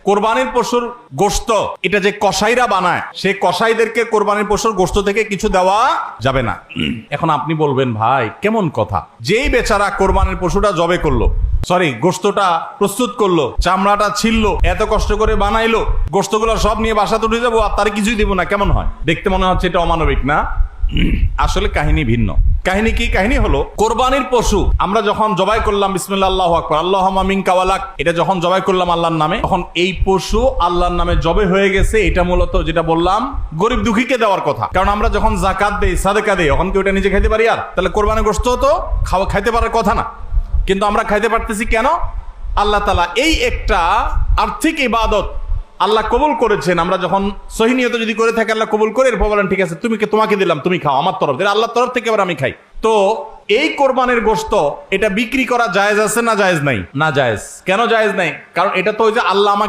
কোরবানির পশুর গোশত এটা যে কসাইরা বানায়, সেই কসাইদেরকে কোরবানির পশুর গোশত থেকে কিছু দেওয়া যাবে না। এখন আপনি বলবেন, ভাই কেমন কথা, যেই বেচারা কোরবানির পশুটা জবে করলো, গোশতটা প্রস্তুত করলো, চামড়াটা ছিললো, এত কষ্ট করে বানাইলো, গোশতগুলো সব নিয়ে বাসাতে উঠে যাবো আর তার কিছুই দিব না, কেমন হয়? দেখতে মনে হচ্ছে এটা অমানবিক না? আসলে কাহিনী ভিন্ন। কাহিনী কি? কাহিনী হলো, কোরবানির পশু আমরা যখন জবাই করলাম বিসমিল্লাহ আল্লাহু আকবার আল্লাহুম্মা মিনকা ওয়ালাক, এটা যখন জবাই করলাম আল্লাহর নামে, তখন এই পশু আল্লাহর নামে জবে হয়ে গেছে। এটা মূলত যেটা বললাম গরিব দুঃখীকে দেওয়ার কথা, কারণ আমরা যখন জাকাত দেই, সাদেকা দেই, তখন কি ওটা নিজে খাইতে পারি? আর তাহলে কোরবানির গোশত তো খাইতে পারার কথা না, কিন্তু আমরা খাইতে পারতেছি কেন? আল্লাহ তাআলা এই একটা আর্থিক ইবাদত আল্লাহ কবুল করেছেন। আমরা যখন সহি নিয়ত যদি করে থাকি, আল্লাহ কবুল করে এরপর বলেন ঠিক আছে তোমাকে দিলাম, তুমি খাও আমার তরফ থেকে, আল্লাহর তরফ থেকে আবার আমি খাই। তো এই কোরবানির গোশত এটা বিক্রি করা জায়েজ আছে না জায়েজ নাই? না জায়েজ। কেন জায়েজ নাই? কারণ এটা তো ওই যে আল্লাহ